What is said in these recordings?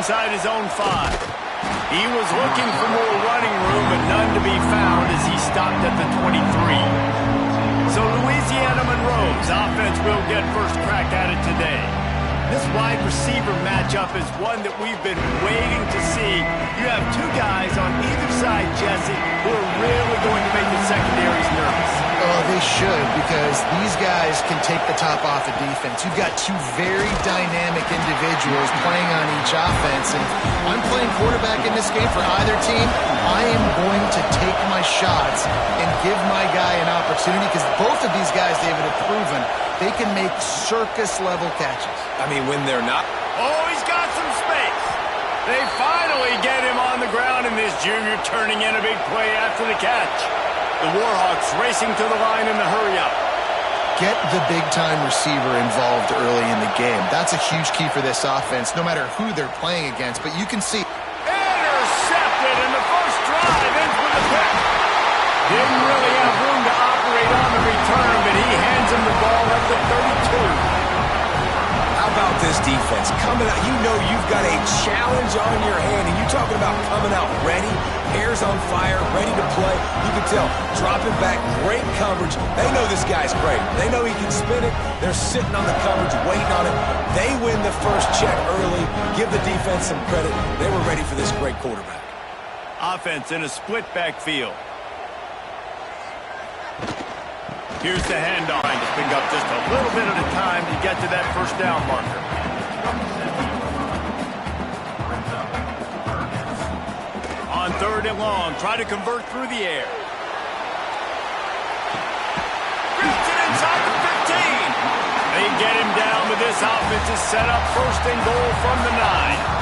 inside his own 5. He was looking for more running room, but none to be found as he stopped at the 23. So Louisiana Monroe's offense will get first crack at it today. This wide receiver matchup is one that we've been waiting to see. You have two guys on either side, Jesse, who are really going to make the secondaries nervous. Oh, they should, because these guys can take the top off of defense. You've got two very dynamic individuals playing on each offense, and I'm playing quarterback in this game for either team. I am going to take my shots and give my guy an opportunity, because both of these guys, David, have proven they can make circus-level catches. I mean, when they're not... Oh, he's got some space. They finally get him on the ground, and this junior turning in a big play after the catch. The Warhawks racing to the line in the hurry-up. Get the big-time receiver involved early in the game. That's a huge key for this offense, no matter who they're playing against. But you can see... Intercepted, and the first drive ends with a pick. Didn't really have room to operate on the return, but he hands him the ball at the 32. How about this defense? Coming out, you know you've got a challenge on your hand, and you're talking about coming out ready, hairs on fire, ready to play. You can tell, dropping back, great coverage. They know this guy's great. They know he can spin it. They're sitting on the coverage, waiting on it. They win the first check early. Give the defense some credit. They were ready for this great quarterback. Offense in a split backfield. Here's the handoff. Trying to pick up just a little bit at a time to get to that first down marker. On 3rd and long, try to convert through the air. Drifted inside the 15. They get him down, but this offense is set up 1st and goal from the 9.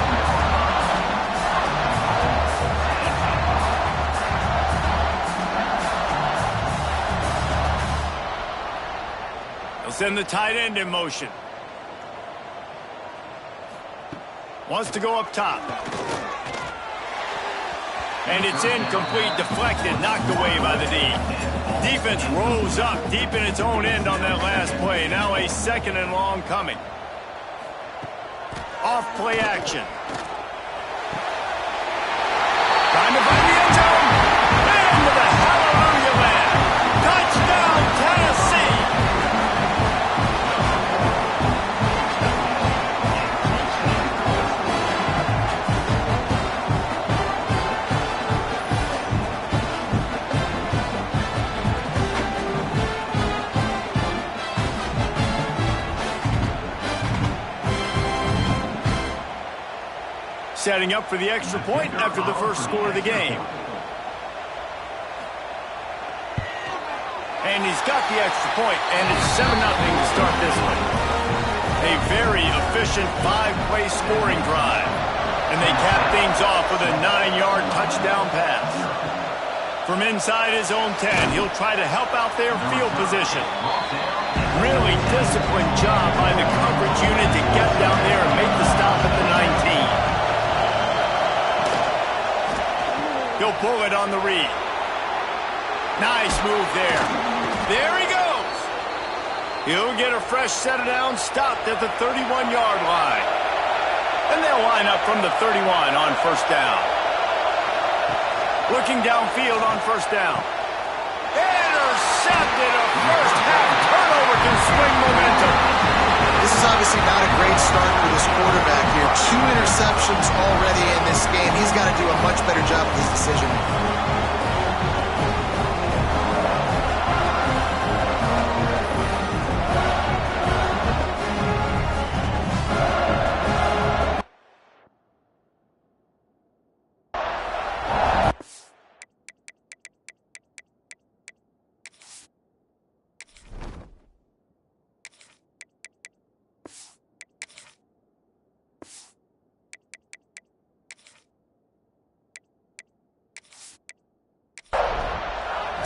Send the tight end in motion. Wants to go up top. And it's incomplete, deflected, knocked away by the D. Defense rose up deep in its own end on that last play. Now a 2nd and long coming. Off play action. Trying to find the end zone. Into the hallelujah land. Touchdown, Tennessee. Setting up for the extra point after the first score of the game. And he's got the extra point, and it's 7-0 to start this one. A very efficient 5-play scoring drive. And they cap things off with a 9-yard touchdown pass. From inside his own 10, he'll try to help out their field position. Really disciplined job by the coverage unit to get down there and make the stop at the 19. He'll pull it on the read. Nice move there. There he goes. He'll get a fresh set of downs stopped at the 31-yard line. And they'll line up from the 31 on 1st down. Looking downfield on 1st down. Intercepted. A first half turnover can swing momentum. This is obviously not a great start for this quarterback here. 2 interceptions already in this game. He's got to do a much better job with his decision.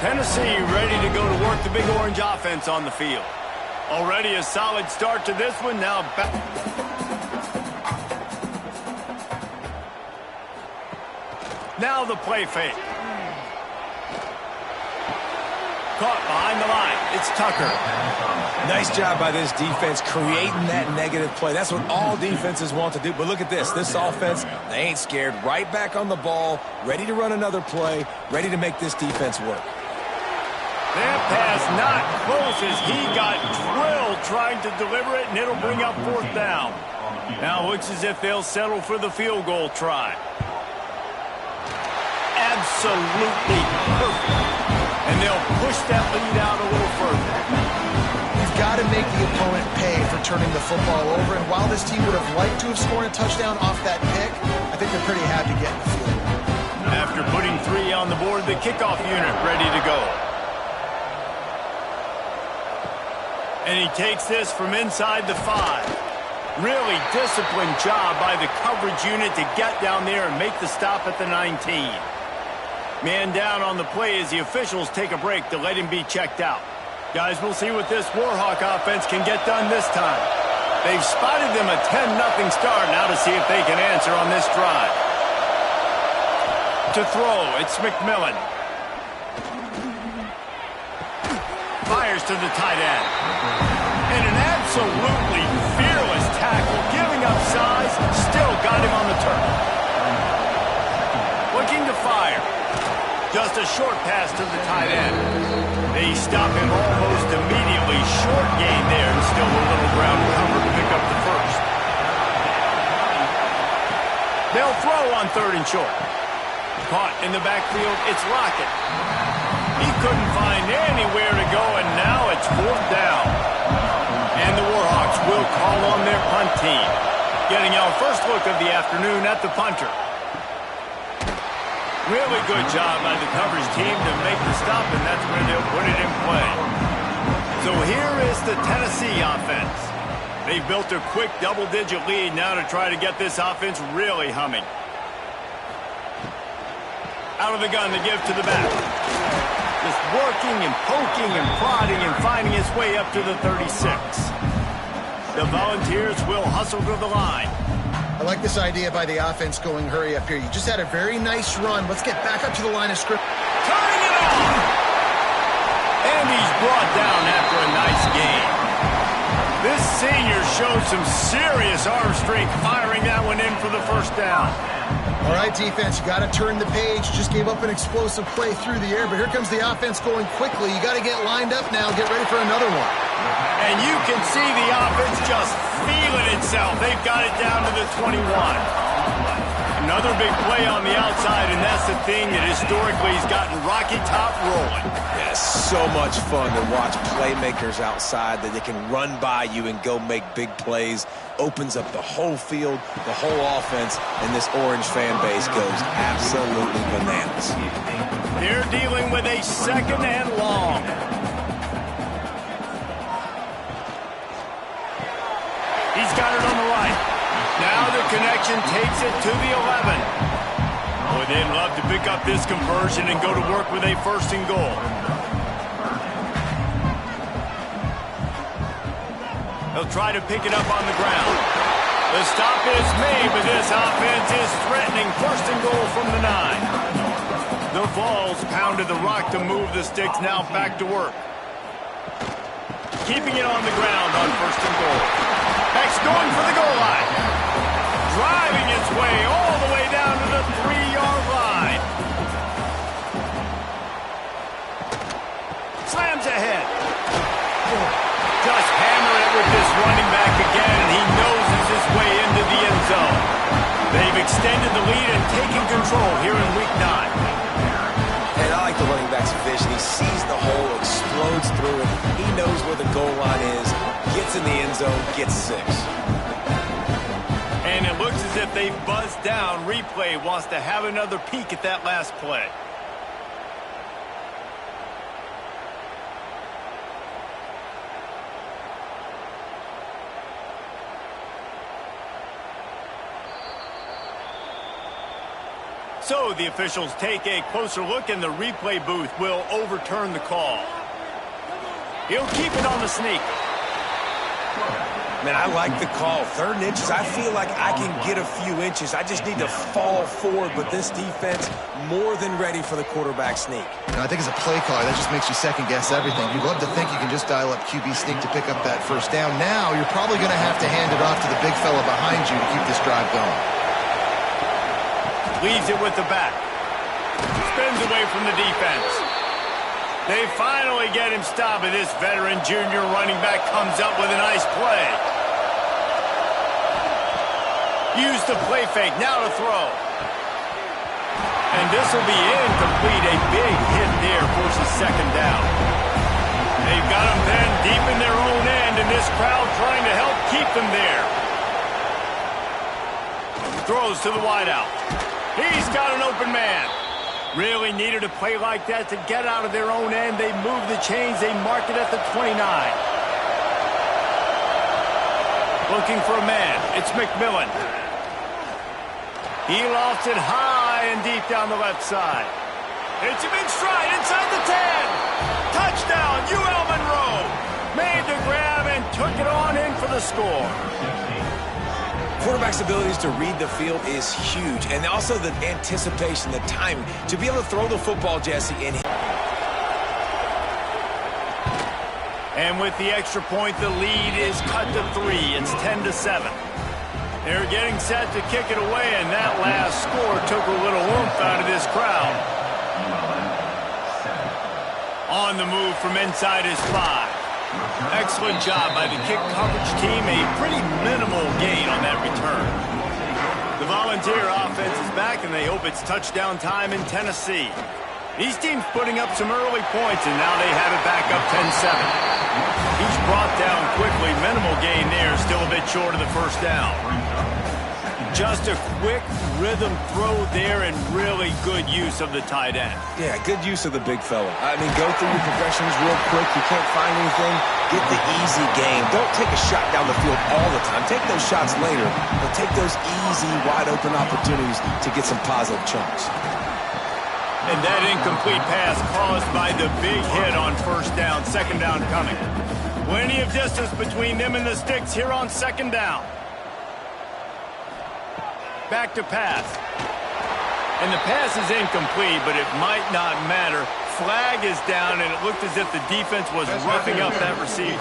Tennessee ready to go to work the Big Orange offense on the field. Already a solid start to this one. Now back. Now the play fake. Caught behind the line. It's Tucker. Nice job by this defense creating that negative play. That's what all defenses want to do. But look at this. This offense, they ain't scared. Right back on the ball, ready to run another play, ready to make this defense work. That pass not close as he got drilled trying to deliver it, and it'll bring up 4th down. Now looks as if they'll settle for the field goal try. Absolutely perfect. And they'll push that lead out a little further. You've got to make the opponent pay for turning the football over, and while this team would have liked to have scored a touchdown off that pick, I think they're pretty happy getting the field goal. After putting 3 on the board, the kickoff unit ready to go. And he takes this from inside the 5. Really disciplined job by the coverage unit to get down there and make the stop at the 19. Man down on the play as the officials take a break to let him be checked out. Guys, we'll see what this Warhawk offense can get done this time. They've spotted them a 10-0 start. Now to see if they can answer on this drive. To throw, it's McMillan. Fires to the tight end. And an absolutely fearless tackle, giving up size, still got him on the turf. Looking to fire. Just a short pass to the tight end. They stop him almost immediately. Short gain there, and still a little ground cover to pick up the first. They'll throw on 3rd and short. Caught in the backfield, it's Lockett. He couldn't find anywhere to go, and now it's 4th down. And the Warhawks will call on their punt team. Getting our first look of the afternoon at the punter. Really good job by the coverage team to make the stop, and that's where they'll put it in play. So here is the Tennessee offense. They've built a quick double-digit lead now to try to get this offense really humming. Out of the gun to give to the back. Just working and poking and prodding and finding his way up to the 36. The Volunteers will hustle to the line. I like this idea by the offense going hurry up here. You just had a very nice run. Let's get back up to the line of scrimmage. Turning it on! And he's brought down after a nice game. This senior showed some serious arm strength firing that one in for the 1st down. All right, defense, you got to turn the page. Just gave up an explosive play through the air, but here comes the offense going quickly. You got to get lined up now. Get ready for another one. And you can see the offense just feeling itself. They've got it down to the 21. Another big play on the outside, and that's the thing that historically has gotten Rocky Top rolling. Yeah, so much fun to watch playmakers outside that they can run by you and go make big plays. Opens up the whole field, the whole offense, and this Orange fan base goes absolutely bananas. They're dealing with a 2nd and long. He's got it on the right. Now the connection takes it to the 11. Boy, they'd love to pick up this conversion and go to work with a 1st and goal. They'll try to pick it up on the ground. The stop is made, but this offense is threatening 1st and goal from the 9. The Vols pounded the rock to move the sticks, now back to work. Keeping it on the ground on 1st and goal. X going for the goal line. Driving its way all the way down to the 3-yard line. Slams ahead. Just hammer it with this running back again, and he noses his way into the end zone. They've extended the lead and taken control here in Week 9. And I like the running back's vision. He sees the hole, explodes through it. He knows where the goal line is, gets in the end zone, gets 6. And it looks as if they've buzzed down. Replay wants to have another peek at that last play. So the officials take a closer look, and the replay booth will overturn the call. He'll keep it on the sneak. Man, I like the call. 3rd and inches, I feel like I can get a few inches. I just need to fall forward, but this defense more than ready for the quarterback sneak. I think as a play caller, that just makes you second-guess everything. You'd love to think you can just dial up QB sneak to pick up that 1st down. Now, you're probably going to have to hand it off to the big fella behind you to keep this drive going. Leaves it with the back. Spins away from the defense. They finally get him stopped, and this veteran junior running back comes up with a nice play. Use the play fake, now to throw. And this will be incomplete. A big hit there forces 2nd down. They've got him then deep in their own end, and this crowd trying to help keep them there. Throws to the wideout. He's got an open man. Really needed a play like that to get out of their own end. They move the chains. They mark it at the 29. Looking for a man. It's McMillan. He lofts it high and deep down the left side. It's him in stride inside the 10. Touchdown, UL Monroe. Made the grab and took it on in for the score. Quarterback's abilities to read the field is huge, and also the anticipation, the timing, to be able to throw the football, Jesse. And with the extra point, the lead is cut to 3. It's 10-7. They're getting set to kick it away, and that last score took a little oomph out of this crowd. On the move from inside his 5. Excellent job by the kick coverage team. A pretty minimal gain on that return. The Volunteer offense is back, and they hope it's touchdown time in Tennessee. These teams putting up some early points, and now they have it back up 10-7. He's brought down quickly. Minimal gain there. Still a bit short of the 1st down. Just a quick rhythm throw there and really good use of the tight end. Yeah, good use of the big fella. I mean, go through your progressions real quick. You can't find anything. Get the easy gain. Don't take a shot down the field all the time. Take those shots later, but take those easy, wide-open opportunities to get some positive chunks. And that incomplete pass caused by the big hit on 1st down. 2nd down coming. Plenty of distance between them and the sticks here on 2nd down. Back to pass. And the pass is incomplete, but it might not matter. Flag is down, and it looked as if the defense was roughing up that receiver.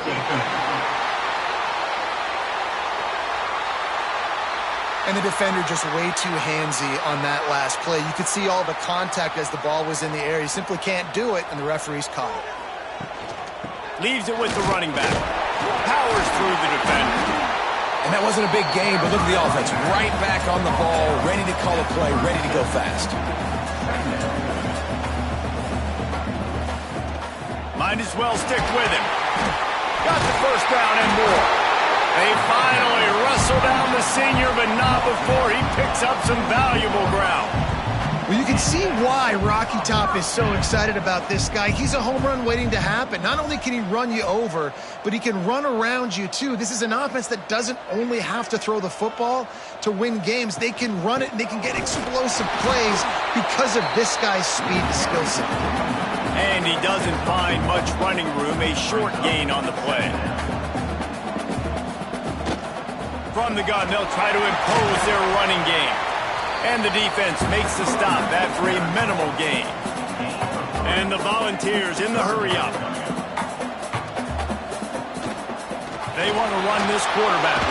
And the defender just way too handsy on that last play. You could see all the contact as the ball was in the air. You simply can't do it, and the referee's caught it. Leaves it with the running back. Powers through the defender. And that wasn't a big game, but look at the offense. Right back on the ball, ready to call a play, ready to go fast. Might as well stick with him. Got the 1st down and more. They finally wrestle down the senior, but not before he picks up some valuable ground. Well, you can see why Rocky Top is so excited about this guy. He's a home run waiting to happen. Not only can he run you over, but he can run around you too. This is an offense that doesn't only have to throw the football to win games. They can run it and they can get explosive plays because of this guy's speed and skill set. And he doesn't find much running room. A short gain on the play. From the gun, they'll try to impose their running game. And the defense makes the stop after a minimal gain. And the Volunteers in the hurry-up. They want to run this quarterback.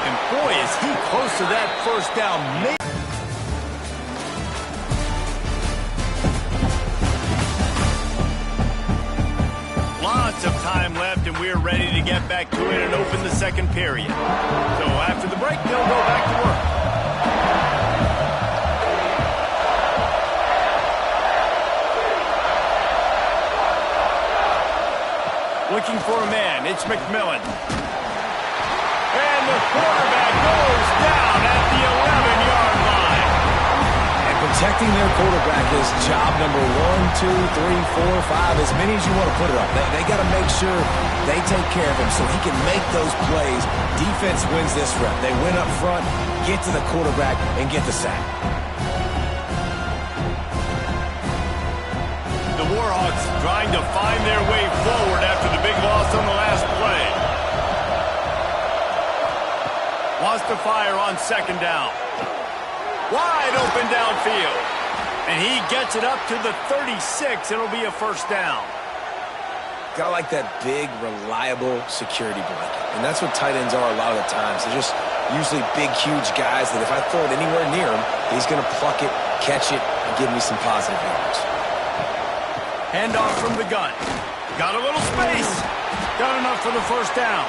And boy, is he close to that 1st down. Lots of time left, and we're ready to get back to it and open the 2nd period. So after the break, they'll go back to work. Looking for a man. It's McMillan. And the quarterback goes down at the 11-yard line. And protecting their quarterback is job number 1, 2, 3, 4, 5, as many as you want to put it up. They got to make sure they take care of him so he can make those plays. Defense wins this rep. They win up front, get to the quarterback, and get the sack. The Warhawks trying to find their way forward after the big loss on the last play. Wants to fire on second down. Wide open downfield. And he gets it up to the 36. It'll be a first down. Got like that big, reliable security blanket. And that's what tight ends are a lot of the times. They're just usually big, huge guys that if I throw it anywhere near him, he's going to pluck it, catch it, and give me some positive yards. Handoff from the gun. Got a little space. Got enough for the first down.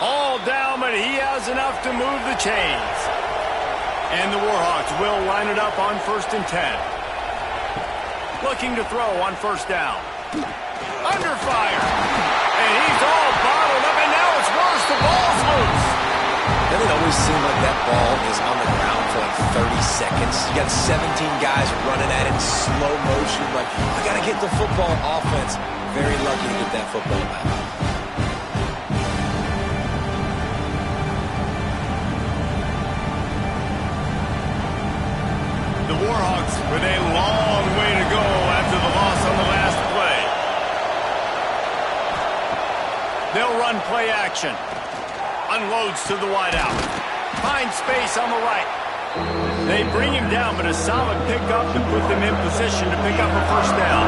All down, but he has enough to move the chains. And the Warhawks will line it up on 1st and 10. Looking to throw on first down. Under fire. And he's all bottled up, and now it's worse. The ball's loose. Doesn't it always seem like that ball is on the ground for like 30 seconds? You got 17 guys running at it in slow motion. Like, I got to get the football. Offense, very lucky to get that football back. The Warhawks with a long way to go after the loss on the last play. They'll run play action. Unloads to the wideout. Finds space on the right. They bring him down, but a solid pickup to put them in position to pick up a first down.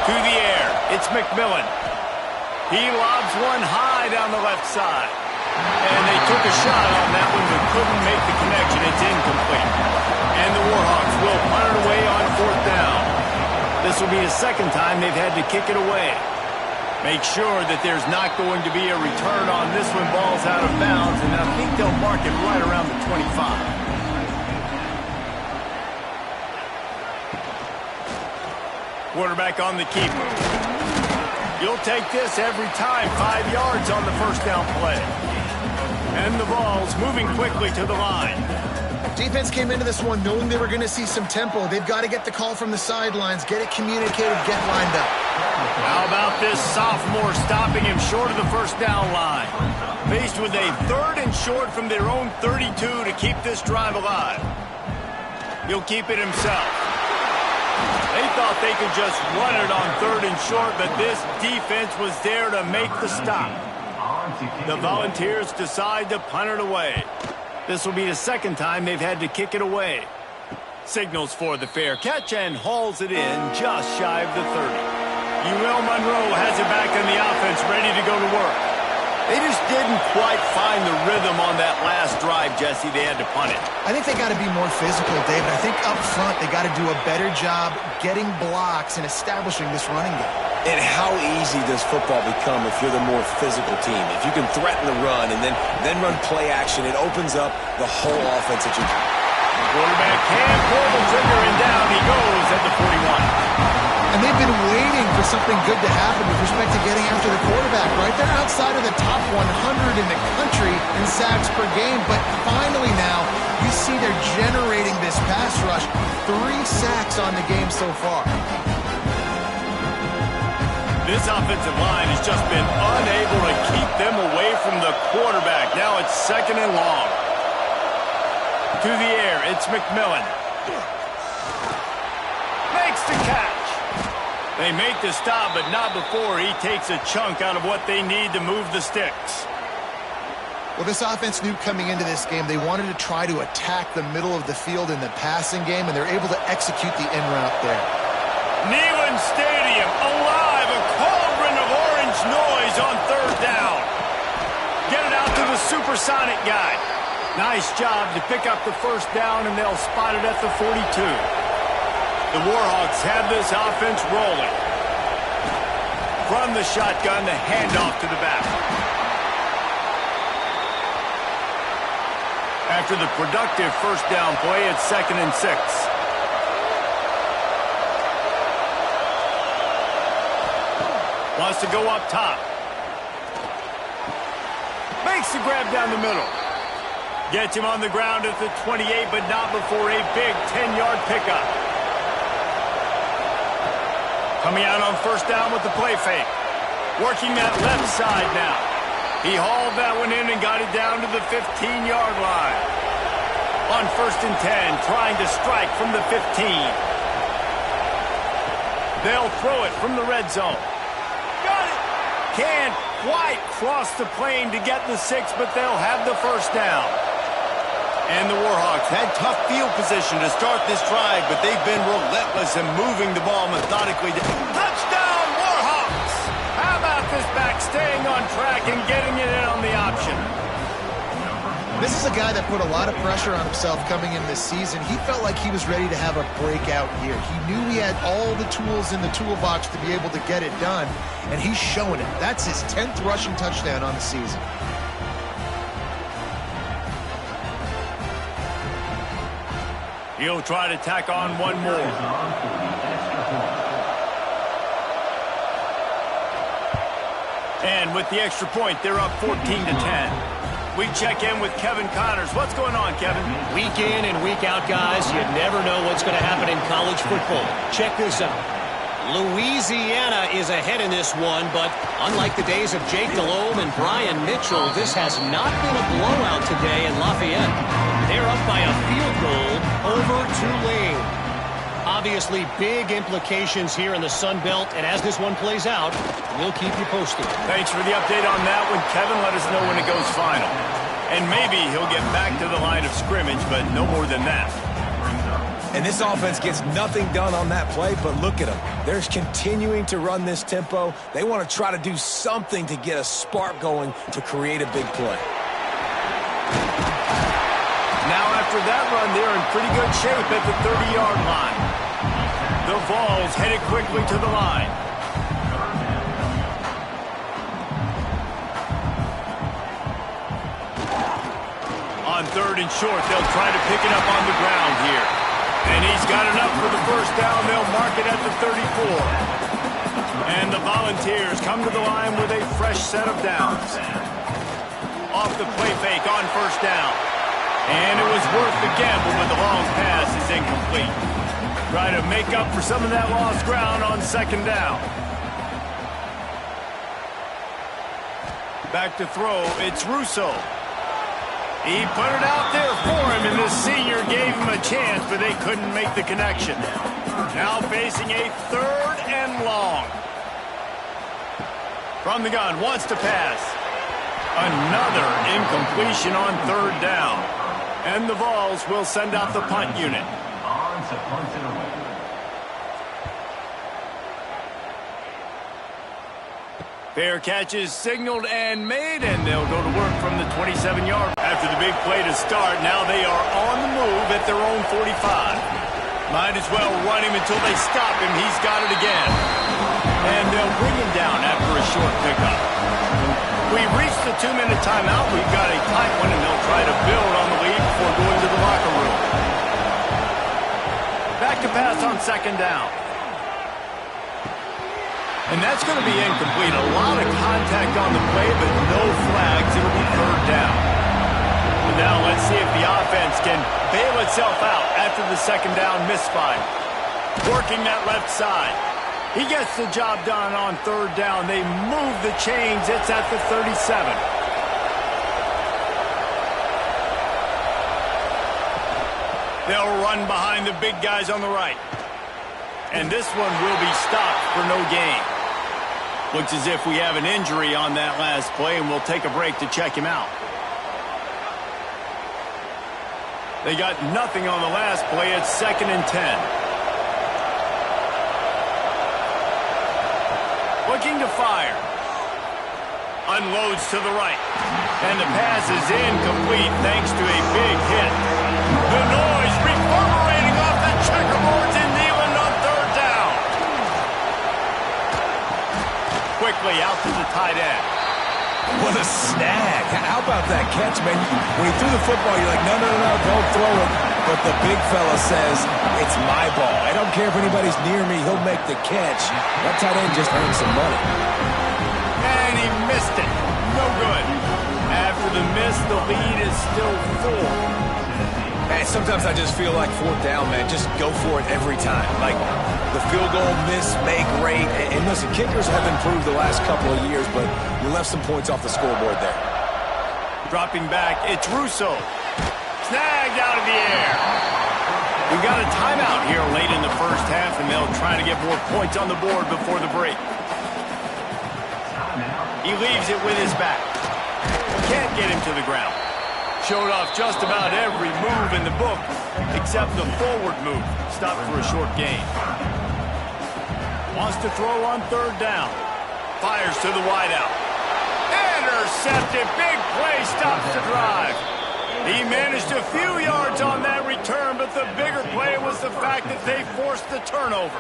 To the air, it's McMillan. He lobs one high down the left side. And they took a shot on that one, but couldn't make the connection. It's incomplete. And the Warhawks will punt it away on 4th down. This will be the second time they've had to kick it away. Make sure that there's not going to be a return on this one. Ball's out of bounds, and I think they'll mark it right around the 25. Quarterback on the keeper. You'll take this every time. 5 yards on the first down play. And the ball's moving quickly to the line. Defense came into this one knowing they were going to see some tempo. They've got to get the call from the sidelines, get it communicated, get lined up. How about this sophomore stopping him short of the first down line? Faced with a 3rd and short from their own 32 to keep this drive alive. He'll keep it himself. They thought they could just run it on 3rd and short, but this defense was there to make the stop. The Volunteers decide to punt it away. This will be the second time they've had to kick it away. Signals for the fair catch and hauls it in just shy of the 30. ULM Monroe has it back in the offense, ready to go to work. They just didn't quite find the rhythm on that last drive, Jesse. They had to punt it. I think they got to be more physical, David. I think up front they got to do a better job getting blocks and establishing this running game. And how easy does football become if you're the more physical team? If you can threaten the run and then run play action, it opens up the whole offense that you can. Quarterback can pull the trigger, and down he goes at the 41. And they've been waiting for something good to happen with respect to getting after the quarterback, right? They're outside of the top 100 in the country in sacks per game, but finally now you see they're generating this pass rush. 3 sacks on the game so far. This offensive line has just been unable to keep them away from the quarterback. Now it's 2nd and long. To the air, it's McMillan. Makes the catch. They make the stop, but not before he takes a chunk out of what they need to move the sticks. Well, this offense knew coming into this game they wanted to try to attack the middle of the field in the passing game, and they're able to execute the in route there. Neyland Stadium, alive, a cauldron of orange noise on 3rd down. Get it out to the supersonic guy. Nice job to pick up the first down, and they'll spot it at the 42. The Warhawks have this offense rolling. From the shotgun, the handoff to the back. After the productive first down play, it's 2nd and 6. Wants to go up top. Makes the grab down the middle. Gets him on the ground at the 28, but not before a big 10-yard pickup. Coming out on first down with the play fake. Working that left side now. He hauled that one in and got it down to the 15-yard line. On 1st and 10, trying to strike from the 15. They'll throw it from the red zone. Got it! Can't quite cross the plane to get the 6, but they'll have the first down. And the Warhawks had tough field position to start this drive, but they've been relentless in moving the ball methodically. Touchdown, Warhawks! How about this back staying on track and getting it in on the option? This is a guy that put a lot of pressure on himself coming in this season. He felt like he was ready to have a breakout year. He knew he had all the tools in the toolbox to be able to get it done, and he's showing it. That's his 10th rushing touchdown on the season. He'll try to tack on one more. And with the extra point, they're up 14-10. We check in with Kevin Connors. What's going on, Kevin? Week in and week out, guys. You never know what's going to happen in college football. Check this out. Louisiana is ahead in this one, but unlike the days of Jake Delhomme and Brian Mitchell, this has not been a blowout today in Lafayette. They're up by a field goal over Tulane. Obviously, big implications here in the Sun Belt, and as this one plays out, we'll keep you posted. Thanks for the update on that one, Kevin. Let us know when it goes final. And maybe he'll get back to the line of scrimmage, but no more than that. And this offense gets nothing done on that play, but look at them. They're continuing to run this tempo. They want to try to do something to get a spark going to create a big play. Now after that run, they're in pretty good shape at the 30-yard line. The Vols headed quickly to the line. On 3rd and short, they'll try to pick it up on the ground here. And he's got enough for the first down. They'll mark it at the 34. And the Volunteers come to the line with a fresh set of downs. Off the play fake on 1st down. And it was worth the gamble, but the long pass is incomplete. Try to make up for some of that lost ground on 2nd down. Back to throw, it's Russo. He put it out there for him, and the senior gave him a chance, but they couldn't make the connection. Now facing a 3rd and long. From the gun, wants to pass. Another incompletion on 3rd down. And the Vols will send out the punt unit. Fair catch is signaled and made, and they'll go to work from the 27-yard. After the big play to start, now they are on the move at their own 45. Might as well run him until they stop him. He's got it again. And they'll bring him down after a short pickup. We reached the 2-minute timeout. We've got a tight one, and they'll try to build on the lead before going to the locker room. Back to pass on 2nd down. And that's going to be incomplete. A lot of contact on the play, but no flags. It'll be 3rd down. But now let's see if the offense can bail itself out after the 2nd down misfire. Working that left side. He gets the job done on 3rd down. They move the chains. It's at the 37. They'll run behind the big guys on the right. And this one will be stopped for no gain. Looks as if we have an injury on that last play, and we'll take a break to check him out. They got nothing on the last play. It's 2nd and 10. Looking to fire. Unloads to the right. And the pass is incomplete thanks to a big hit. The noise reverberating off the checkerboards in Neyland on 3rd down. Quickly out to the tight end. What a snag. How about that catch, man? When he threw the football, you're like, no, don't throw it. But the big fella says, it's my ball. I don't care if anybody's near me. He'll make the catch. That tight end just earned some money. And he missed it. No good. After the miss, the lead is still 4. And sometimes I just feel like 4th down, man. Just go for it every time. Like the field goal miss, make rate. And listen, kickers have improved the last couple of years, but you left some points off the scoreboard there. Dropping back, it's Russo. Snagged out of the air. We got a timeout here late in the first half, and they'll try to get more points on the board before the break. He leaves it with his back. Can't get him to the ground. Showed off just about every move in the book, except the forward move. Stopped for a short gain. Wants to throw on third down. Fires to the wideout. Intercepted. Big play. Stops the drive. He managed a few yards on that return, but the bigger play was the fact that they forced the turnover.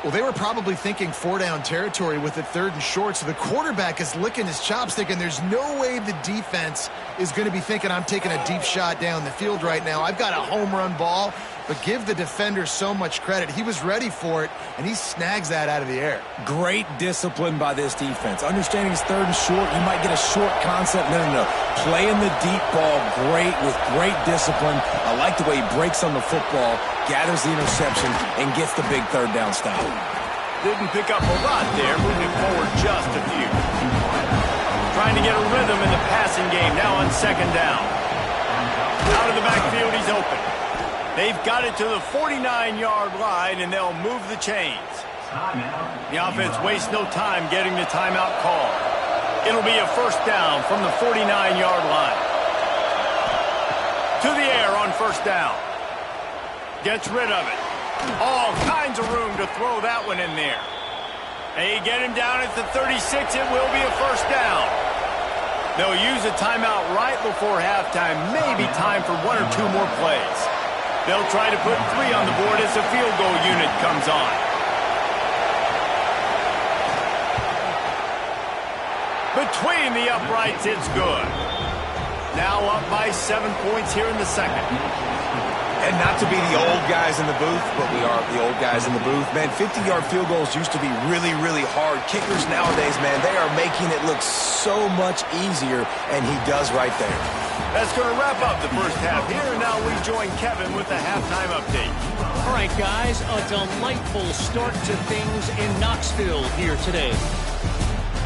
Well, they were probably thinking four-down territory with it 3rd and short, so the quarterback is licking his chops thinking there's no way the defense is going to be thinking I'm taking a deep shot down the field right now. I've got a home run ball, but give the defender so much credit. He was ready for it, and he snags that out of the air. Great discipline by this defense. Understanding it's 3rd and short, you might get a short concept. No. Playing the deep ball great with great discipline. I like the way he breaks on the football, gathers the interception, and gets the big 3rd down stop. Didn't pick up a lot there, moving forward just a few. Trying to get a rhythm in the passing game, now on 2nd down. Out of the backfield, he's open. They've got it to the 49-yard line, and they'll move the chains. The offense wastes no time getting the timeout call. It'll be a 1st down from the 49-yard line. To the air on 1st down. Gets rid of it. All kinds of room to throw that one in there. They get him down at the 36. It will be a 1st down. They'll use a timeout right before halftime. Maybe time for 1 or 2 more plays. They'll try to put 3 on the board as the field goal unit comes on. Between the uprights, it's good. Now up by 7 points here in the 2nd. And not to be the old guys in the booth, but we are the old guys in the booth. Man, 50-yard field goals used to be really, really hard. Kickers nowadays, man, they are making it look so much easier, and he does right there. That's going to wrap up the first half here, and now we join Kevin with the halftime update. All right, guys, a delightful start to things in Knoxville here today.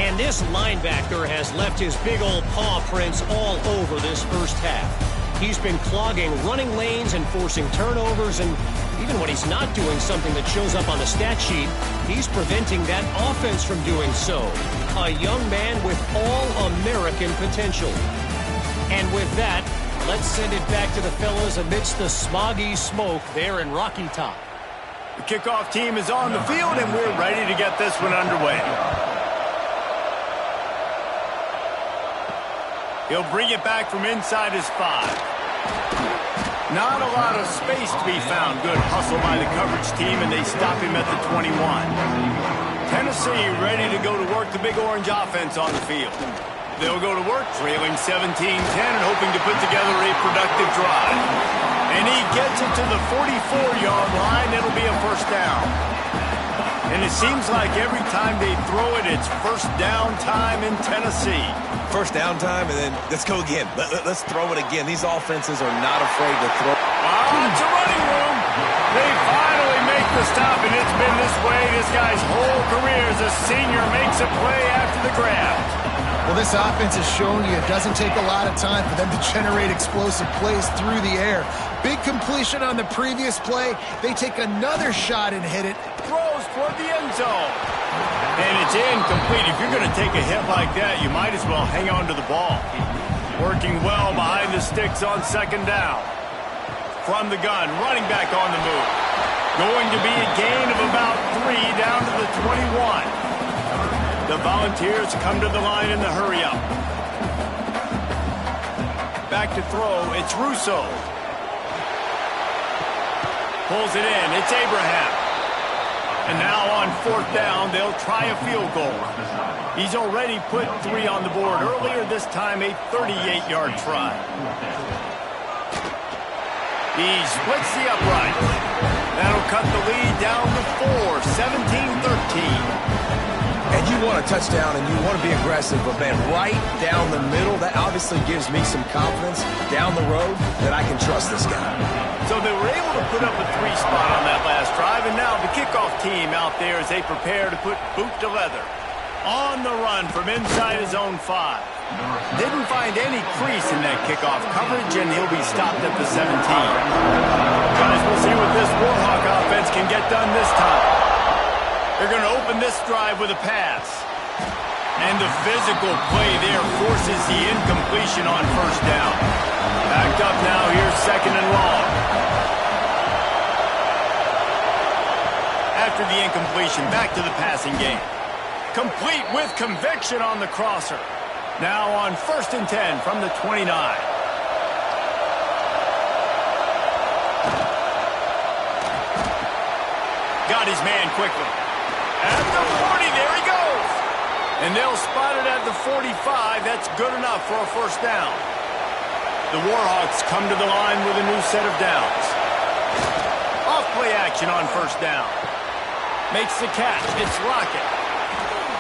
And this linebacker has left his big old paw prints all over this first half. He's been clogging running lanes and forcing turnovers, and even when he's not doing something that shows up on the stat sheet, he's preventing that offense from doing so. A young man with all-American potential. And with that, let's send it back to the fellas amidst the smoggy smoke there in Rocky Top. The kickoff team is on the field, and we're ready to get this one underway. He'll bring it back from inside his 5. Not a lot of space to be found. Good hustle by the coverage team, and they stop him at the 21. Tennessee ready to go to work the Big Orange offense on the field. They'll go to work trailing 17-10 and hoping to put together a productive drive. And he gets it to the 44-yard line. It'll be a 1st down. And it seems like every time they throw it, it's 1st down time in Tennessee. 1st down time, and then let's go again. Let's throw it again. These offenses are not afraid to throw. It's a running room. They finally make the stop, and it's been this way. This guy's whole career as a senior makes a play after the grab. Well, this offense has shown you it doesn't take a lot of time for them to generate explosive plays through the air. Big completion on the previous play. They take another shot and hit it. Throws toward the end zone. And it's incomplete. If you're going to take a hit like that, you might as well hang on to the ball. Working well behind the sticks on 2nd down. From the gun, running back on the move. Going to be a gain of about 3 down to the 21. The Volunteers come to the line in the hurry-up. Back to throw, it's Russo. Pulls it in, it's Abraham. And now on 4th down, they'll try a field goal. He's already put 3 on the board. Earlier this time, a 38-yard try. He splits the upright. That'll cut the lead down to 4, 17-13. And you want a touchdown, and you want to be aggressive, but, man, right down the middle, that obviously gives me some confidence down the road that I can trust this guy. So they were able to put up a 3 spot on that last drive, and now the kickoff team out there as they prepare to put boot to leather. On the run from inside his own 5. Didn't find any crease in that kickoff coverage, and he'll be stopped at the 17. Guys, we'll see what this Warhawk offense can get done this time. They're going to open this drive with a pass. And the physical play there forces the incompletion on first down. Backed up now, here's second and long. After the incompletion, back to the passing game. Complete with conviction on the crosser. Now on 1st and 10 from the 29. Got his man quickly. At the 40, there he goes. And they'll spot it at the 45. That's good enough for a first down. The Warhawks come to the line with a new set of downs. Off play action on first down. Makes the catch. It's Rocket.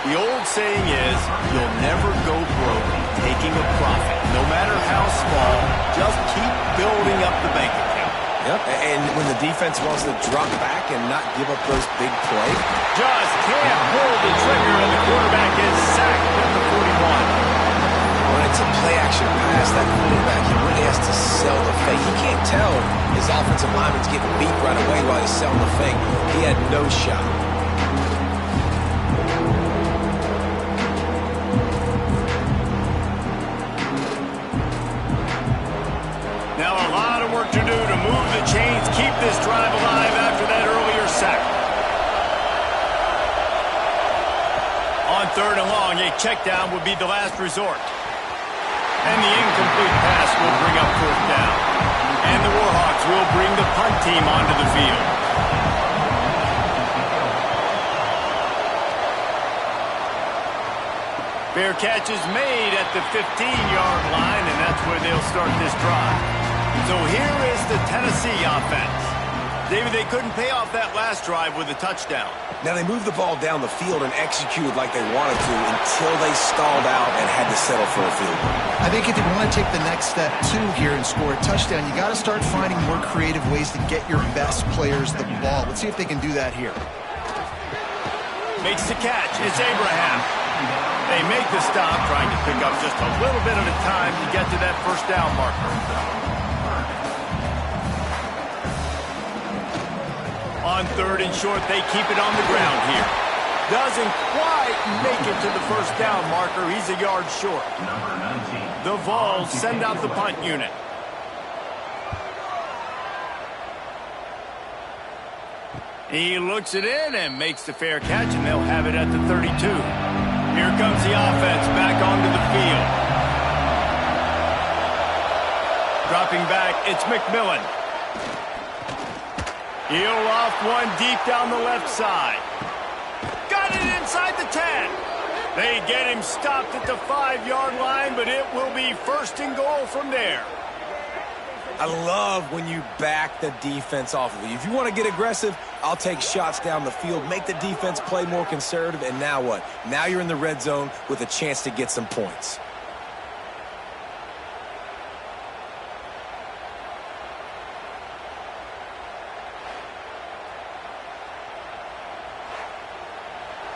The old saying is, you'll never go broke taking a profit. No matter how small, just keep building up the bank account. Yep, and when the defense wants to drop back and not give up those big plays. Just can't pull the trigger, and the quarterback is sacked at the 41. When it's a play-action pass, that quarterback, he really has to sell the fake. He can't tell his offensive lineman's getting beat right away while he's selling the fake. He had no shot. Now a lot of work to do to move the chains, keep this drive alive after that earlier sack. On 3rd and long, a check down would be the last resort. And the incomplete pass will bring up 4th down. And the Warhawks will bring the punt team onto the field. Fair catch is made at the 15-yard line, and that's where they'll start this drive. So here is the Tennessee offense. David, they couldn't pay off that last drive with a touchdown. Now, they moved the ball down the field and executed like they wanted to until they stalled out and had to settle for a field goal. I think if you want to take the next step, too, here and score a touchdown, you got to start finding more creative ways to get your best players the ball. Let's see if they can do that here. Makes the catch. It's Abraham. They make the stop, trying to pick up just a little bit at a time to get to that first down marker. On 3rd and short, they keep it on the ground here. Doesn't quite make it to the first down marker. He's a yard short. The Vols send out the punt unit. He looks it in and makes the fair catch, and they'll have it at the 32. Here comes the offense back onto the field. Dropping back, it's McMillan. He'll loft one deep down the left side. Got it inside the 10. They get him stopped at the 5-yard line, but it will be 1st and goal from there. I love when you back the defense off of you. If you want to get aggressive, I'll take shots down the field, make the defense play more conservative, and now what? Now you're in the red zone with a chance to get some points.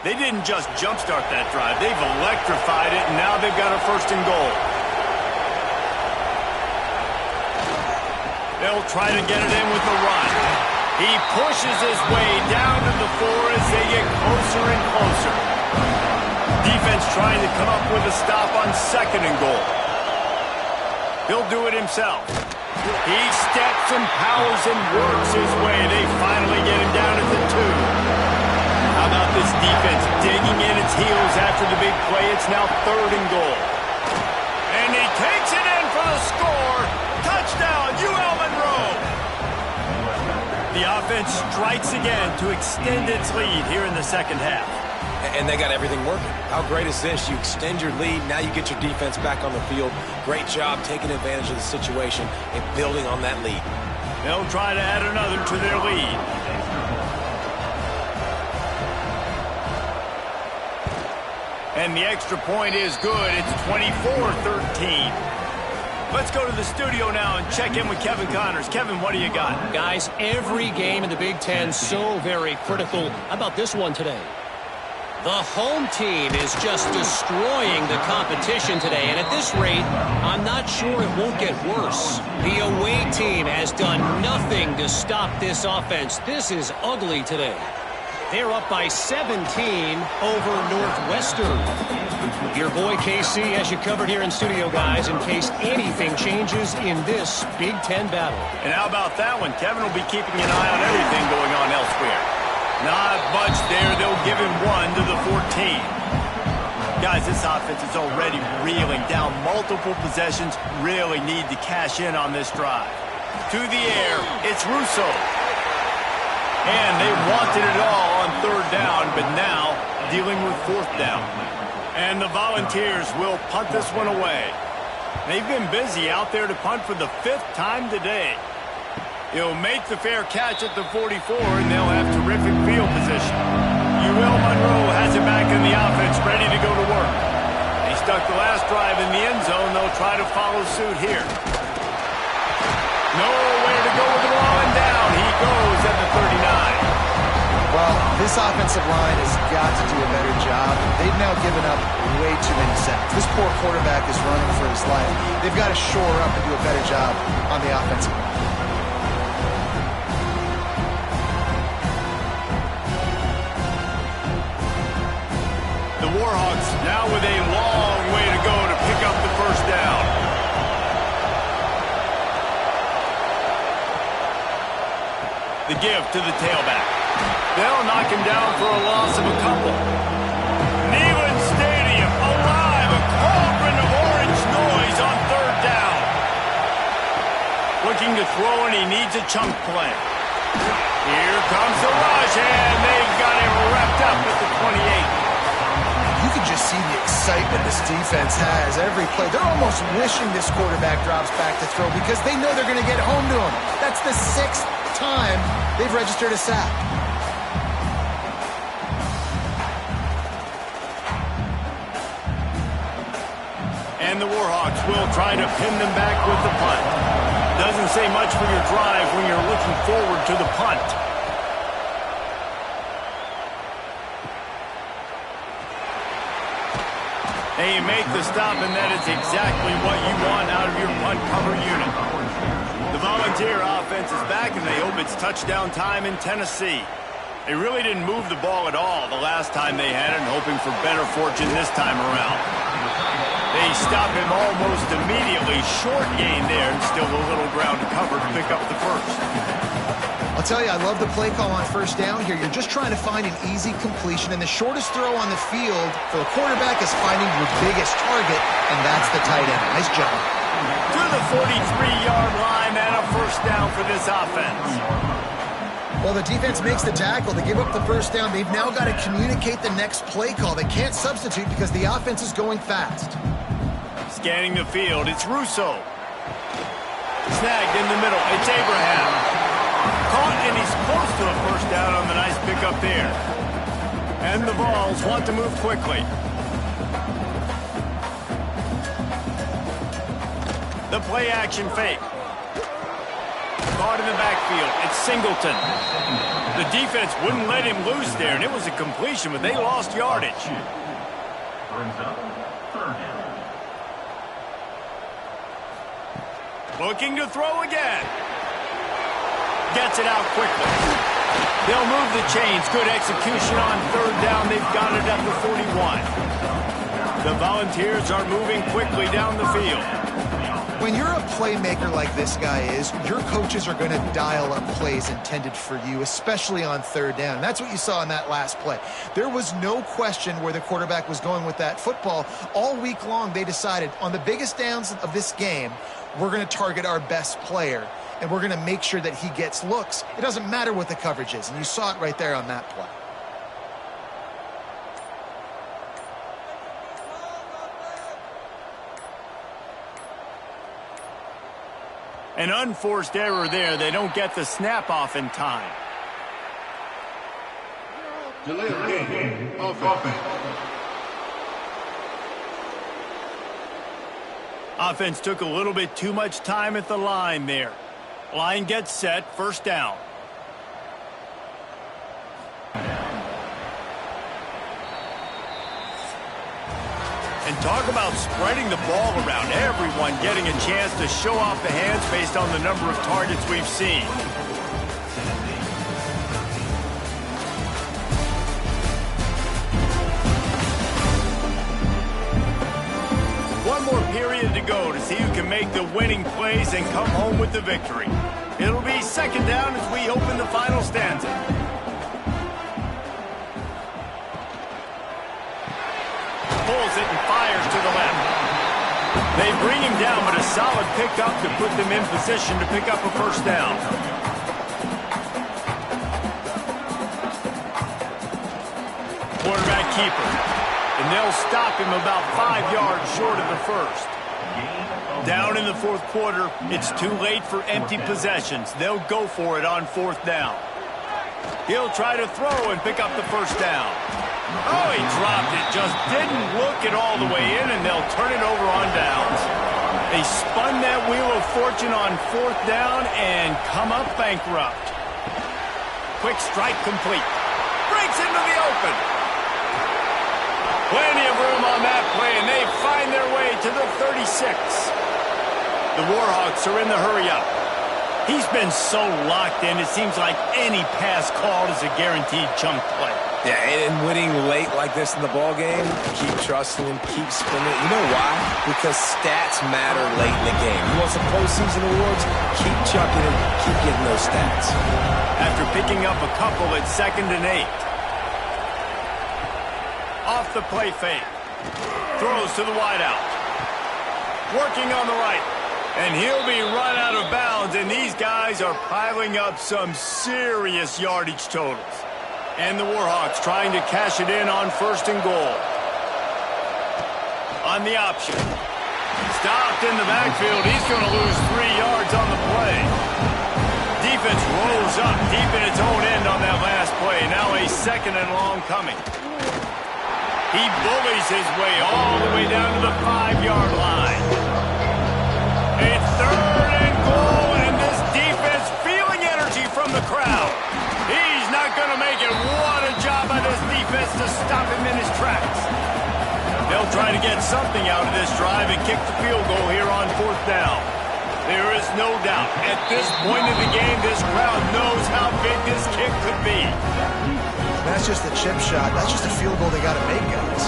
They didn't just jumpstart that drive. They've electrified it, and now they've got a 1st and goal. They'll try to get it in with the run. He pushes his way down to the 4 as they get closer and closer. Defense trying to come up with a stop on 2nd and goal. He'll do it himself. He steps and powers and works his way. They finally get him down at the 2. How about this defense digging in its heels after the big play? It's now 3rd and goal. And he takes it in for the score. Touchdown, UL Monroe. The offense strikes again to extend its lead here in the second half. And they got everything working. How great is this? You extend your lead. Now you get your defense back on the field. Great job taking advantage of the situation and building on that lead. They'll try to add another to their lead. And the extra point is good. It's 24-13. Let's go to the studio now and check in with Kevin Connors. Kevin, what do you got? Guys, every game in the Big Ten so very critical. How about this one today? The home team is just destroying the competition today. And at this rate, I'm not sure it won't get worse. The away team has done nothing to stop this offense. This is ugly today. They're up by 17 over Northwestern. Your boy KC has you covered here in studio, guys, in case anything changes in this Big Ten battle. And how about that one? Kevin will be keeping an eye on everything going on elsewhere. Not much there. They'll give him 1 to the 14. Guys, this offense is already reeling down multiple possessions. Really need to cash in on this drive. To the air, it's Russo. And they wanted it all on 3rd down, but now dealing with 4th down. And the Volunteers will punt this one away. They've been busy out there to punt for the 5th time today. He'll make the fair catch at the 44, and they'll have terrific field position. ULM has it back in the offense, ready to go to work. They stuck the last drive in the end zone. They'll try to follow suit here. Nowhere to go with the ball, and down he goes at the 39. Well, this offensive line has got to do a better job. They've now given up way too many sacks. This poor quarterback is running for his life. They've got to shore up and do a better job on the offensive line. The Warhawks now with a long way to go to pick up the 1st down. The give to the tailback. They'll knock him down for a loss of a couple. Neyland Stadium alive, a cauldron of orange noise on 3rd down. Looking to throw, and he needs a chunk play. Here comes the rush, and they've got him wrapped up at the 28. You can just see the excitement this defense has every play. They're almost wishing this quarterback drops back to throw because they know they're going to get home to him. That's the 6th time they've registered a sack. And the Warhawks will try to pin them back with the punt. Doesn't say much for your drive when you're looking forward to the punt. They make the stop, and that is exactly what you want out of your punt cover unit. The Volunteer offense is back, and they hope it's touchdown time in Tennessee. They really didn't move the ball at all the last time they had it, and hoping for better fortune this time around. They stop him almost immediately. Short gain there, and still a little ground to cover to pick up the 1st. I'll tell you, I love the play call on 1st down here. You're just trying to find an easy completion, and the shortest throw on the field for the quarterback is finding your biggest target, and that's the tight end. Nice job. To the 43-yard line, and a 1st down for this offense. Well, the defense makes the tackle. They give up the 1st down. They've now got to communicate the next play call. They can't substitute because the offense is going fast. Scanning the field, it's Russo. Snagged in the middle, it's Abraham. Caught, and he's close to a 1st down on the nice pickup there. And the Vols want to move quickly. The play action fake. Caught in the backfield. It's Singleton. The defense wouldn't let him loose there, and it was a completion, but they lost yardage. Looking to throw again. Gets it out quickly. They'll move the chains. Good execution on 3rd down. They've got it at the 41. The Volunteers are moving quickly down the field. When you're a playmaker like this guy is, your coaches are going to dial up plays intended for you, especially on 3rd down. And that's what you saw in that last play. There was no question where the quarterback was going with that football. All week long, they decided on the biggest downs of this game, we're going to target our best player, and we're going to make sure that he gets looks. It doesn't matter what the coverage is, and you saw it right there on that play. An unforced error there. They don't get the snap off in time. Delay of game. Offense. Offense took a little bit too much time at the line there. Line gets set. 1st down. And talk about spreading the ball around. Everyone getting a chance to show off the hands based on the number of targets we've seen. period to go to see who can make the winning plays and come home with the victory. It'll be second down as we open the final stanza. Pulls it and fires to the left. They bring him down, but a solid pickup to put them in position to pick up a first down. Quarterback keeper. And they'll stop him about 5 yards short of the first. Down in the fourth quarter, it's too late for empty possessions. They'll go for it on fourth down. He'll try to throw and pick up the first down. Oh, he dropped it. Just didn't look it all the way in, and they'll turn it over on downs. They spun that wheel of fortune on fourth down and come up bankrupt. Quick strike complete. Breaks into the open. Plenty of room on that play, and they find their way to the 36. The Warhawks are in the hurry-up. He's been so locked in, it seems like any pass called is a guaranteed chunk play. Yeah, and winning late like this in the ballgame, keep trusting him, keep spinning. You know why? Because stats matter late in the game. You want some postseason awards? Keep chucking him, keep getting those stats. After picking up a couple at 2nd and 8. Off the play fake. Throws to the wideout. Working on the right. And he'll be run out of bounds, and these guys are piling up some serious yardage totals. And the Warhawks trying to cash it in on 1st and goal. On the option. Stopped in the backfield. He's going to lose 3 yards on the play. Defense rolls up deep in its own end on that last play. Now a 2nd and long coming. He bullies his way all the way down to the 5-yard line. It's 3rd and goal, and this defense feeling energy from the crowd. He's not going to make it. What a job by this defense to stop him in his tracks. They'll try to get something out of this drive and kick the field goal here on 4th down. There is no doubt, at this point of the game, this crowd knows how big this kick could be. That's just a chip shot. That's just a field goal they got to make, guys.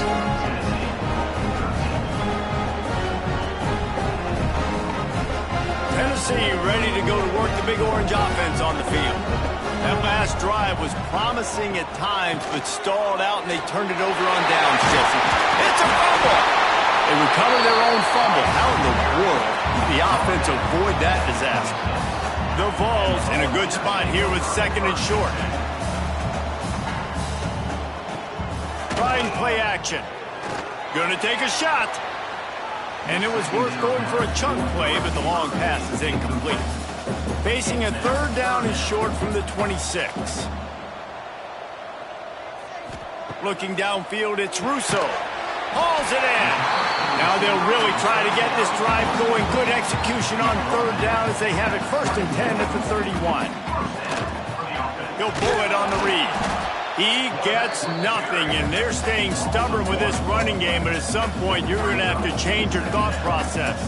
Tennessee ready to go to work the Big Orange offense on the field. That last drive was promising at times, but stalled out, and they turned it over on downs, Jesse. It's a fumble! They recover their own fumble. How in the world did the offense avoid that disaster? The Vols in a good spot here with 2nd and short. Trying play action. Gonna take a shot. And it was worth going for a chunk play, but the long pass is incomplete. Facing a 3rd down and short from the 26. Looking downfield, it's Russo. Hauls it in. Now they'll really try to get this drive going. Good execution on 3rd down as they have it 1st and 10 at the 31. He'll pull it on the read. He gets nothing, and they're staying stubborn with this running game, but at some point you're going to have to change your thought process.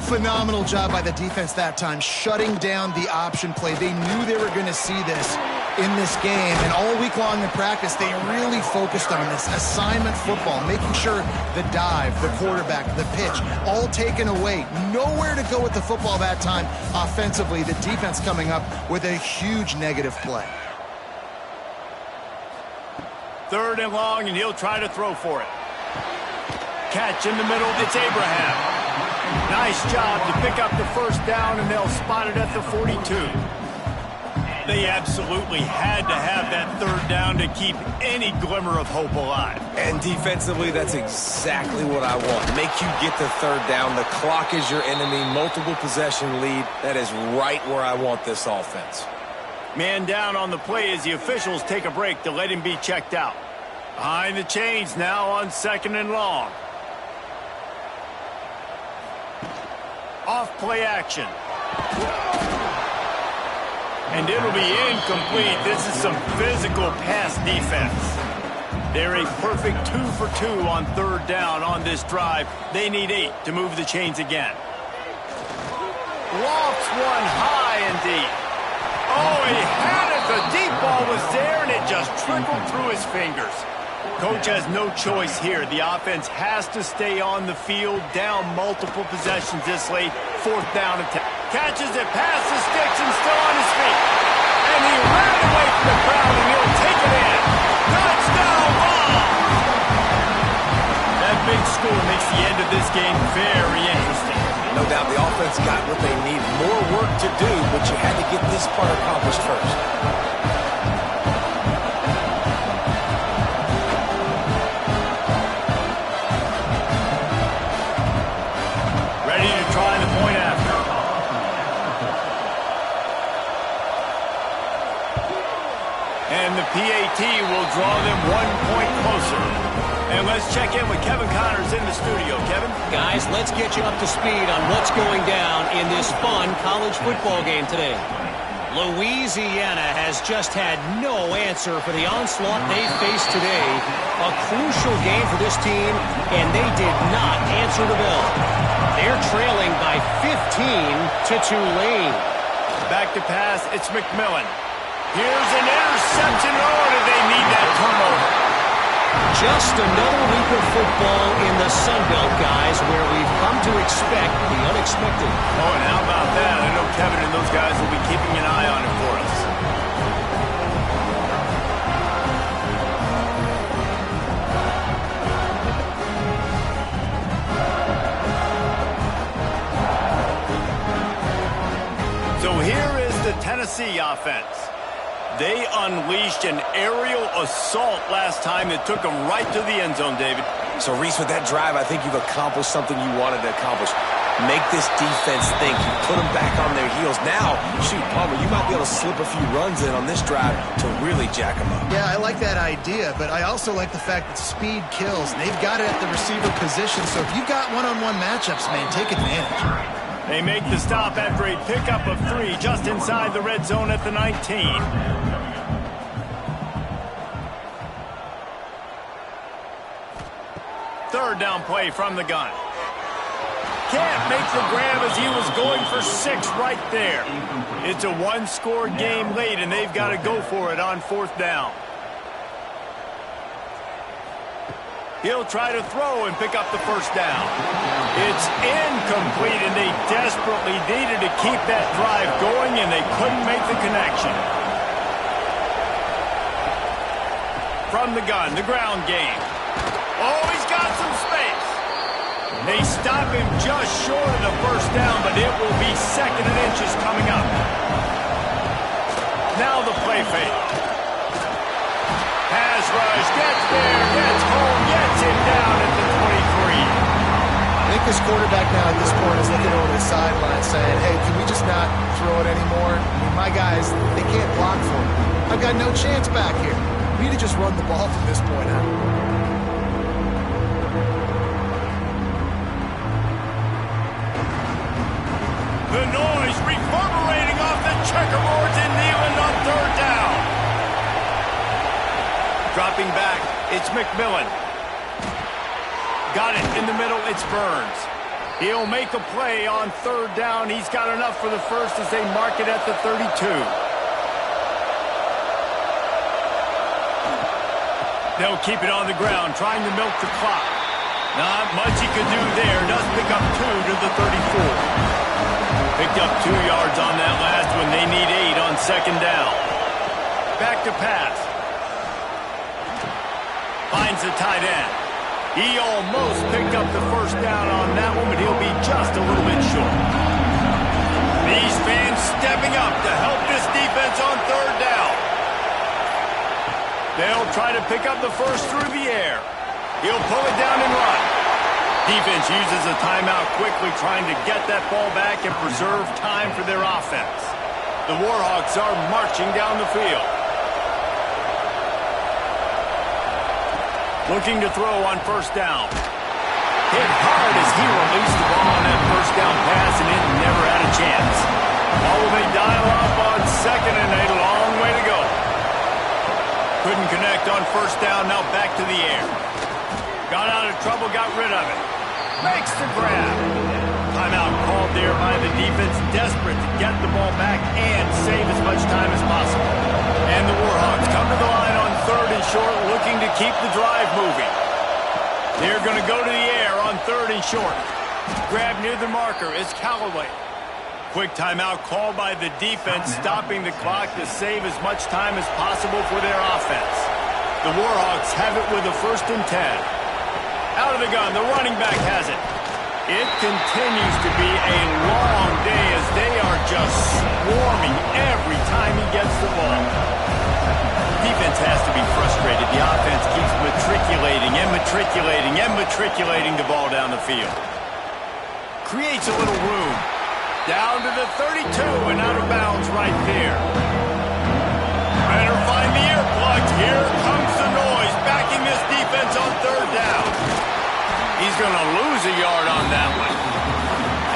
Phenomenal job by the defense that time, shutting down the option play. They knew they were going to see this in this game, and all week long in practice, they really focused on this assignment football, making sure the dive, the quarterback, the pitch, all taken away. Nowhere to go with the football that time offensively. The defense coming up with a huge negative play. 3rd and long, and he'll try to throw for it. Catch in the middle, it's Abraham. Nice job to pick up the 1st down, and they'll spot it at the 42. They absolutely had to have that 3rd down to keep any glimmer of hope alive. And defensively, that's exactly what I want. Make you get the 3rd down. The clock is your enemy. Multiple possession lead. That is right where I want this offense. Man down on the play as the officials take a break to let him be checked out. Behind the chains now on 2nd and long. Off play action. And it'll be incomplete. This is some physical pass defense. They're a perfect 2 for 2 on 3rd down on this drive. They need 8 to move the chains again. Lofts one high and deep. Oh, he had it. The deep ball was there, and it just trickled through his fingers. Coach has no choice here. The offense has to stay on the field, down multiple possessions this late. 4th down attack. Catches it past the sticks and still on his feet. And he ran away from the crowd and he'll take it in. Touchdown ball! That big score makes the end of this game very interesting. No doubt the offense got what they need. More work to do, but you had to get this part accomplished first. Ready to try the point after. And the PAT will draw them 1 point closer. And let's check in with Kevin Connors in the studio. Kevin? Guys, let's get you up to speed on what's going down in this fun college football game today. Louisiana has just had no answer for the onslaught they faced today. A crucial game for this team, and they did not answer the bell. They're trailing by 15 to Tulane. Back to pass, it's McMillan. Here's an interception. Oh, did they need that turnover? Just another week of football in the Sun Belt, guys, where we've come to expect the unexpected. Oh, and how about that? I know Kevin and those guys will be keeping an eye on it for us. So here is the Tennessee offense. They unleashed an aerial assault last time that took them right to the end zone, David. So, Reese, with that drive, I think you've accomplished something you wanted to accomplish. Make this defense think. You put them back on their heels. Now, shoot, Palmer, you might be able to slip a few runs in on this drive to really jack them up. Yeah, I like that idea, but I also like the fact that speed kills. They've got it at the receiver position, so if you've got one-on-one matchups, man, take advantage. They make the stop after a pickup of 3 just inside the red zone at the 19. Third down play from the gun. Can't make the grab as he was going for 6 right there. It's a 1-score game late, and they've got to go for it on 4th down. He'll try to throw and pick up the first down. It's incomplete, and they desperately needed to keep that drive going, and they couldn't make the connection. From the gun, the ground game. Oh, he's got some space. They stop him just short of the first down, but it will be 2nd and inches coming up. Now the play fake. Pass rush, gets there, gets home, gets him down at the 23. I think this quarterback now at this point is looking over the sideline saying, hey, can we just not throw it anymore? I mean, my guys, they can't block for me. I've got no chance back here. We need to just run the ball from this point on. The noise reverberating off the checkerboards in Neyland on 3rd down. Dropping back, it's McMillan. Got it in the middle, it's Burns. He'll make a play on 3rd down. He's got enough for the first as they mark it at the 32. They'll keep it on the ground, trying to milk the clock. Not much he could do there. Does pick up 2 to the 34. Picked up 2 yards on that last one. They need 8 on 2nd down. Back to pass. Finds the tight end. He almost picked up the first down on that one, but he'll be just a little bit short. These fans stepping up to help this defense on 3rd down. They'll try to pick up the first through the air. He'll pull it down and run. Defense uses a timeout quickly, trying to get that ball back and preserve time for their offense. The Warhawks are marching down the field. Looking to throw on 1st down. Hit hard as he released the ball on that 1st down pass, and it never had a chance. Ball will be dial up on 2nd and a long way to go. Couldn't connect on 1st down, now back to the air. Got out of trouble, got rid of it. Makes the grab. Timeout called there by the defense, desperate to get the ball back and save as much time as possible. And the Warhawks come to the line on 3rd and and short, looking to keep the drive moving. They're going to go to the air on 3rd and short. Grab near the marker is Callaway. Quick timeout called by the defense, stopping the clock to save as much time as possible for their offense. The Warhawks have it with a 1st and 10. Out of the gun, the running back has it. It continues to be a long day as they are just swarming every time he gets the ball. Defense has to be frustrated. The offense keeps matriculating the ball down the field. Creates a little room. Down to the 32 and out of bounds right there. Better find the earplugs. Here comes the noise, backing this defense on 3rd down. He's going to lose a yard on that one.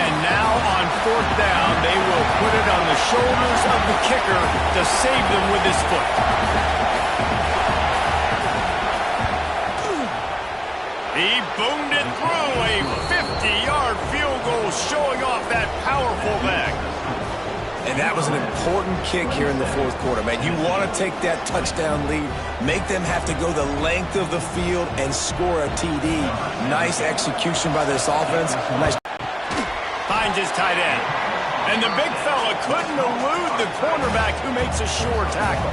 And now on 4th down, they will put it on the shoulders of the kicker to save them with his foot. He boomed it through a 50-yard field goal, showing off that powerful back. And that was an important kick here in the 4th quarter, man. You want to take that touchdown lead, make them have to go the length of the field and score a TD. Nice execution by this offense. Nice. Finds his tight end. And the big fella couldn't elude the cornerback who makes a sure tackle.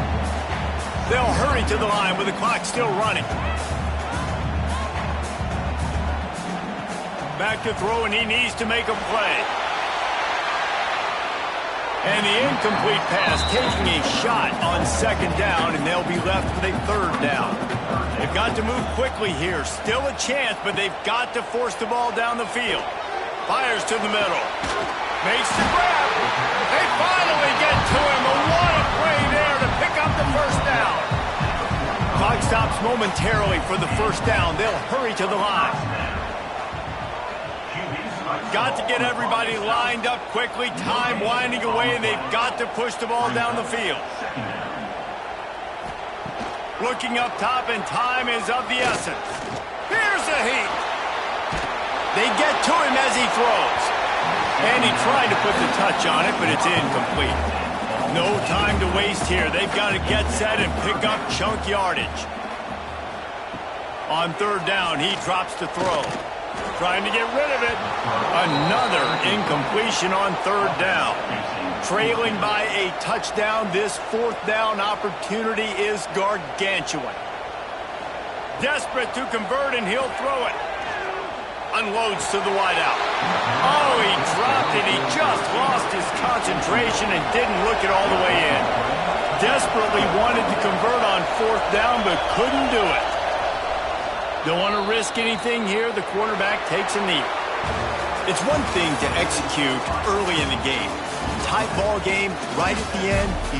They'll hurry to the line with the clock still running. Back to throw, and he needs to make a play. And the incomplete pass, taking a shot on 2nd down, and they'll be left with a 3rd down. They've got to move quickly here. Still a chance, but they've got to force the ball down the field. Fires to the middle. Makes the grab. They finally get to him. A what a play there to pick up the 1st down. Clock stops momentarily for the 1st down. They'll hurry to the line. Got to get everybody lined up quickly. Time winding away, and they've got to push the ball down the field. Looking up top, and time is of the essence. Here's a heat. They get to him as he throws. And he tried to put the touch on it, but it's incomplete. No time to waste here. They've got to get set and pick up chunk yardage. On 3rd down, he drops to throw. Trying to get rid of it. Another incompletion on 3rd down. Trailing by a touchdown, this 4th down opportunity is gargantuan. Desperate to convert, and he'll throw it. Unloads to the wideout. Oh, he dropped it. He just lost his concentration and didn't look it all the way in. Desperately wanted to convert on 4th down, but couldn't do it. Don't want to risk anything here. The quarterback takes a knee. It's one thing to execute early in the game. Tight ball game, right at the end.